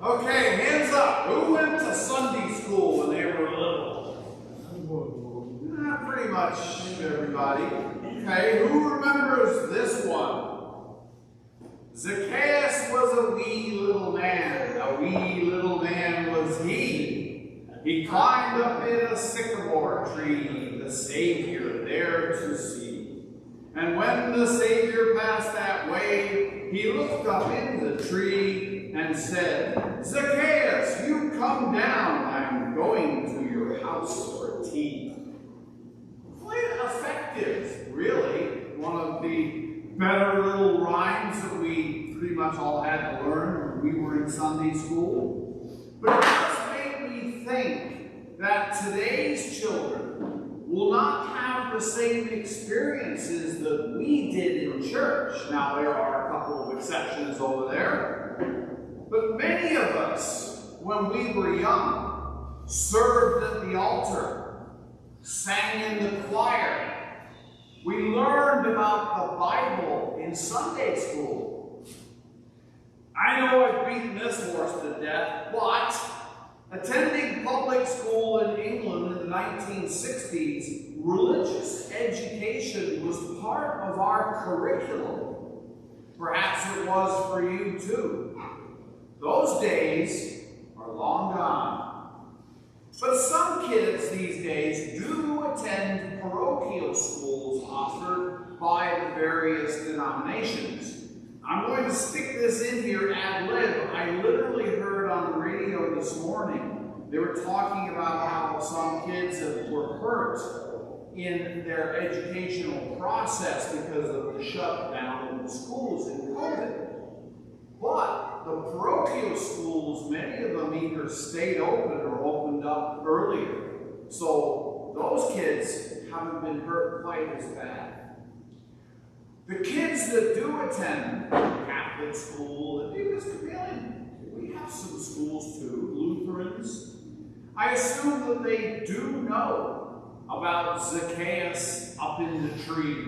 Okay, hands up. Who went to Sunday school when they were little? Pretty much everybody. Okay, who remembers this one? Zacchaeus was a wee little man. A wee little man was he. He climbed up in a sycamore tree, the Savior there to see. And when the Savior passed that way, he looked up in the tree and said, Zacchaeus, you come down. I'm going to your house for tea. Quite effective, really. One of the better little rhymes that we pretty much all had to learn when we were in Sunday school. But it just made me think that today's children will not have the same experiences that we did in church. Now, there are a couple of exceptions over there. But many of us, when we were young, served at the altar, sang in the choir. We learned about the Bible in Sunday school. I know I've beaten this horse to death, but attending public school in England in the 1960s, religious education was part of our curriculum. Perhaps it was for you too. Those days are long gone. But some kids these days do attend parochial schools offered by the various denominations. I'm going to stick this in here ad lib. I literally heard on the radio this morning, they were talking about how some kids were hurt in their educational process because of the shutdown of the schools in COVID. But the parochial schools, many of them either stayed open or opened up earlier. So those kids haven't been hurt quite as bad. The kids that do attend Catholic school, the Episcopalian, we have some schools too, Lutherans. I assume that they do know about Zacchaeus up in the tree,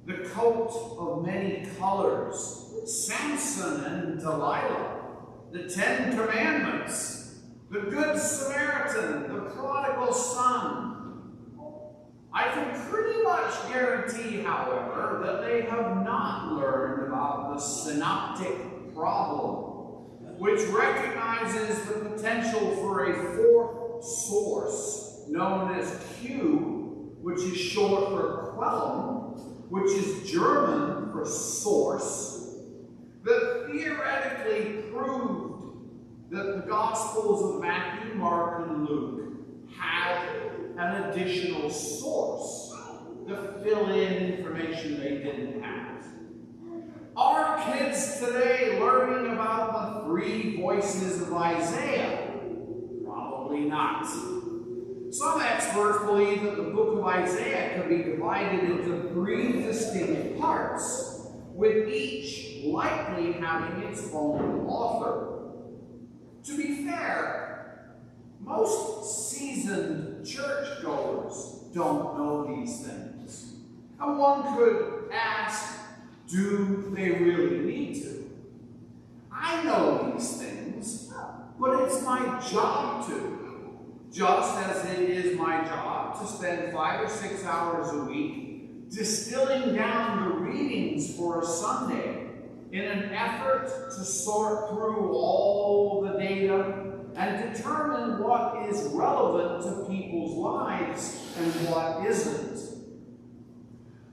the coat of many colors, Samson and Delilah, the 10 Commandments, the Good Samaritan, the prodigal son. I can pretty much guarantee, however, that they have not learned about the synoptic problem, which recognizes the potential for a fourth source known as Q, which is short for quellum, which is German for source, that theoretically proved that the Gospels of Matthew, Mark, and Luke had an additional source to fill in information they didn't have. Are kids today learning about the 3 voices of Isaiah? Probably not. Some experts believe that the book of Isaiah can be divided into 3 distinct parts, with each likely having its own author. To be fair, most seasoned churchgoers don't know these things. And one could ask, do they really need to? I know these things, but it's my job to. Just as it is my job to spend 5 or 6 hours a week distilling down the readings for a Sunday in an effort to sort through all the data and determine what is relevant to people's lives and what isn't.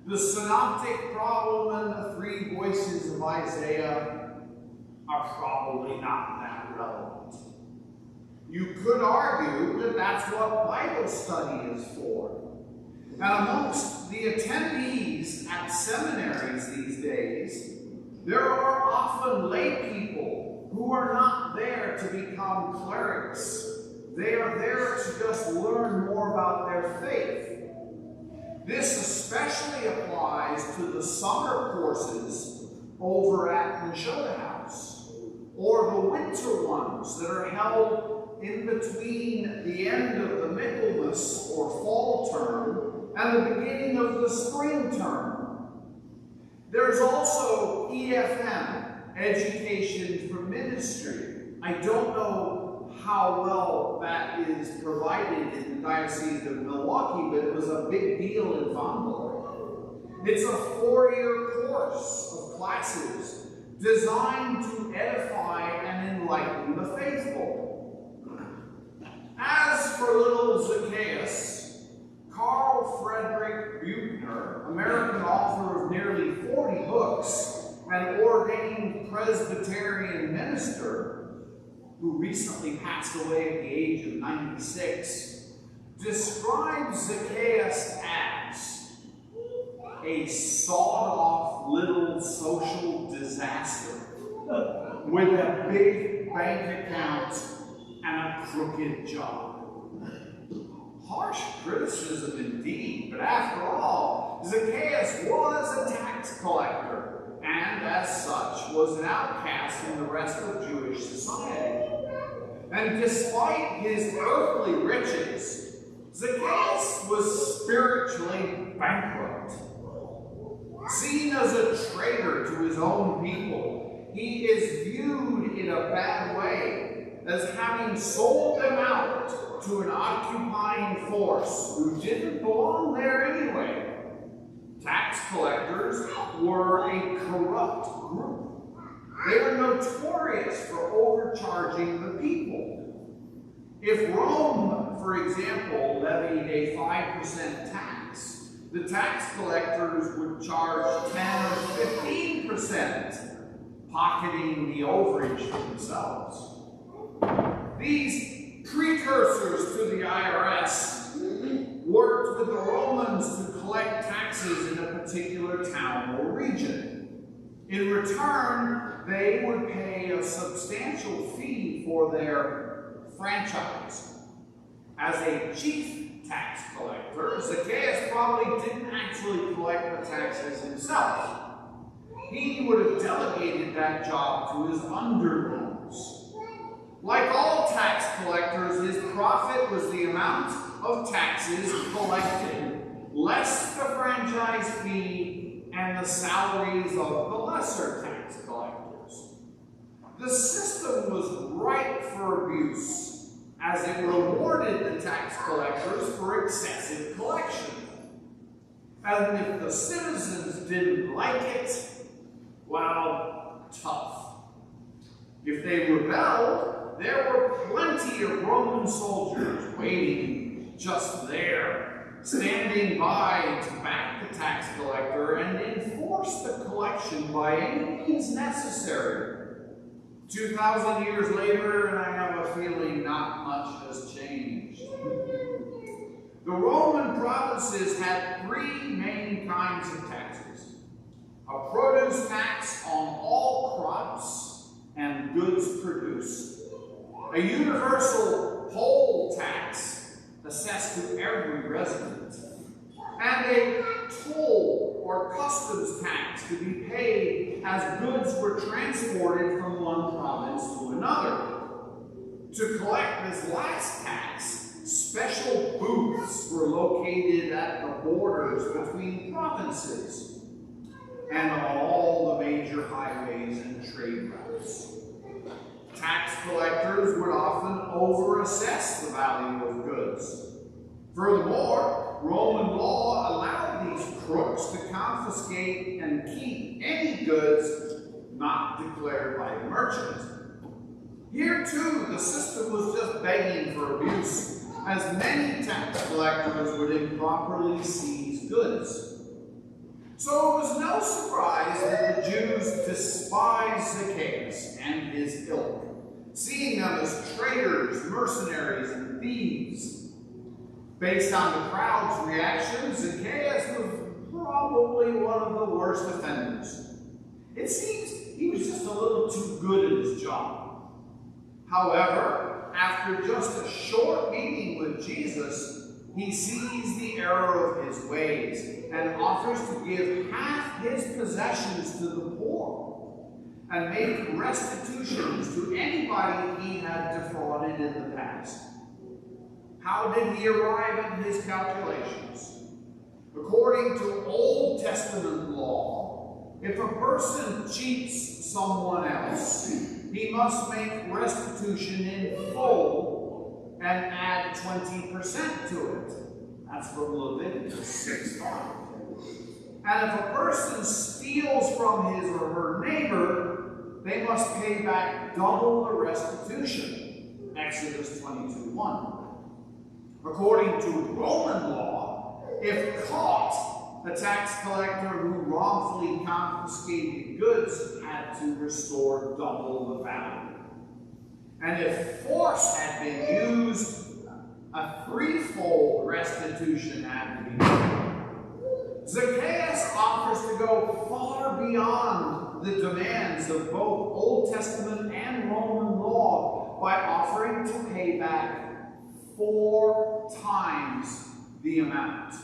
The synoptic problem and the 3 voices of Isaiah are probably not that relevant. You could argue that that's what Bible study is for. And amongst the attendees at seminaries these days, there are often lay people who are not there to become clerics. They are there to just learn more about their faith. This especially applies to the summer courses over at Nigel House, or the winter ones that are held in between the end of the Michaelmas or fall term and the beginning of the spring term. There's also EFM, Education for Ministry. I don't know how well that is provided in the Diocese of Milwaukee, but it was a big deal in Bousfield. It's a 4-year course of classes designed to edify and enlighten the faithful. As for little Zacchaeus, Carl Frederick Buechner, American author of nearly 40 books and ordained Presbyterian minister, who recently passed away at the age of 96, describes Zacchaeus as a sawed-off little social disaster with a big bank account and a crooked job. Harsh criticism indeed, but after all, Zacchaeus was a tax collector, and as such was an outcast from the rest of Jewish society. And despite his earthly riches, Zacchaeus was spiritually bankrupt. Seen as a traitor to his own people, he is viewed in a bad way as having sold them out to an occupying force who didn't belong there anyway. Tax collectors were a corrupt group. They were notorious for overcharging the people. If Rome, for example, levied a 5% tax, the tax collectors would charge 10 or 15%, pocketing the overage for themselves. These precursors to the IRS worked with the Romans to collect taxes in a particular town or region. In return, they would pay a substantial fee for their franchise. As a chief tax collector, Zacchaeus probably didn't actually collect the taxes himself. He would have delegated that job to his underlings. Like all tax collectors, his profit was the amount of taxes collected, less the franchise fee and the salaries of the lesser tax collectors. The system was ripe for abuse, as it rewarded the tax collectors for excessive collection. And if the citizens didn't like it, well, tough. If they rebelled, there were plenty of Roman soldiers waiting just there, standing by to back the tax collector and enforce the collection by any means necessary. 2,000 years later, and I have a feeling not much has changed. The Roman provinces had 3 main kinds of taxes: a produce tax on all crops and goods produced, a universal poll tax assessed to every resident, and a toll or customs tax to be paid as goods were transported from one province to another. To collect this last tax, special booths were located at the borders between provinces and on all the major highways and trade routes. Tax collectors would often overassess the value of goods. Furthermore, Roman law allowed these crooks to confiscate and keep any goods not declared by the merchant. Here, too, the system was just begging for abuse, as many tax collectors would improperly seize goods. So it was no surprise that the Jews despised Zacchaeus and his ilk, seeing them as traitors, mercenaries, and thieves. Based on the crowd's reaction, Zacchaeus was probably one of the worst offenders. It seems he was just a little too good at his job. However, after just a short meeting with Jesus, he sees the error of his ways and offers to give half his possessions to the poor and make restitutions to anybody he had defrauded in the past. How did he arrive at his calculations? According to Old Testament law, if a person cheats someone else, he must make restitution in full and add 20% to it. That's from Leviticus 6:5. And if a person steals from his or her neighbor, they must pay back double the restitution. Exodus 22:1. According to Roman law, if caught, the tax collector who wrongfully confiscated goods had to restore double the value. And if force had been used, a threefold restitution had to be made. Zacchaeus offers to go far beyond the demands of both Old Testament and Roman law by offering to pay back 4 times the amount.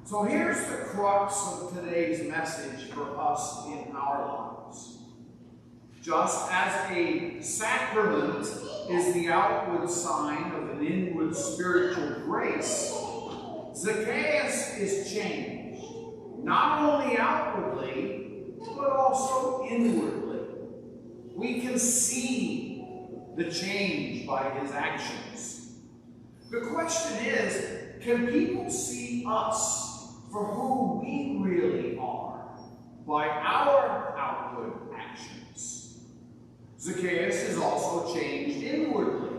So here's the crux of today's message for us in our lives. Just as a sacrament is the outward sign of an inward spiritual grace, Zacchaeus is changed, not only outwardly, but also inwardly. We can see the change by his actions. The question is, can people see us for who we really are by our outward actions? Zacchaeus is also changed inwardly.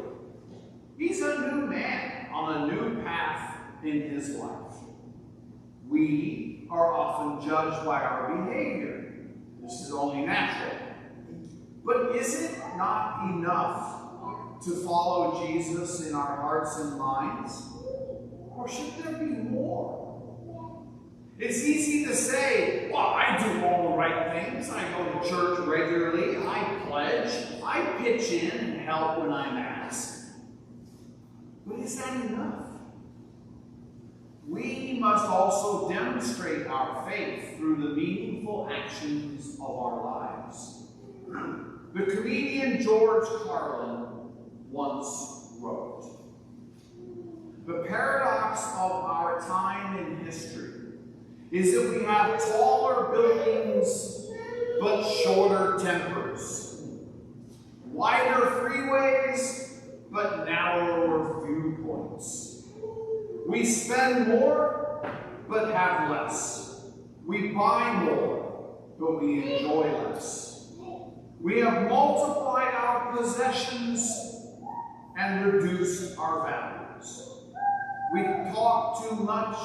He's a new man on a new path in his life. We are often judged by our behavior. This is only natural. But is it not enough to follow Jesus in our hearts and minds? Or should there be more? It's easy to say, well, I do all the right things. I go to church regularly. I pledge. I pitch in and help when I'm asked. But is that enough? We must also demonstrate our faith through the meaningful actions of our lives. The comedian George Carlin once wrote, "The paradox of our time in history is that we have taller buildings but shorter tempers, wider freeways but narrower viewpoints. We spend more but have less. We buy more but we enjoy less. We have multiplied our possessions and reduced our values. We talk too much,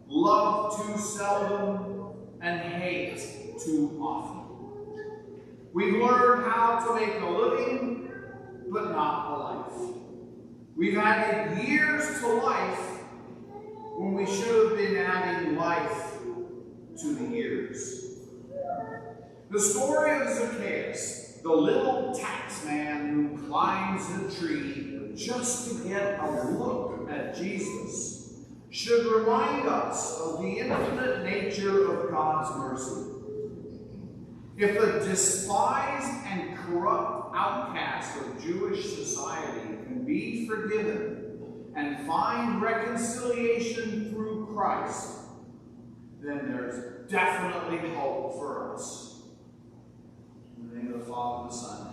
love too seldom, and hate too often. We've learned how to make a living, but not a life. We've added years to life when we should have been adding life to the years." The story of Zacchaeus, the little tax man who climbs the tree just to get a look at Jesus, should remind us of the infinite nature of God's mercy. If a despised and corrupt outcast of Jewish society can be forgiven and find reconciliation through Christ, then there's definitely hope for us. In the name of the Father, and the Son,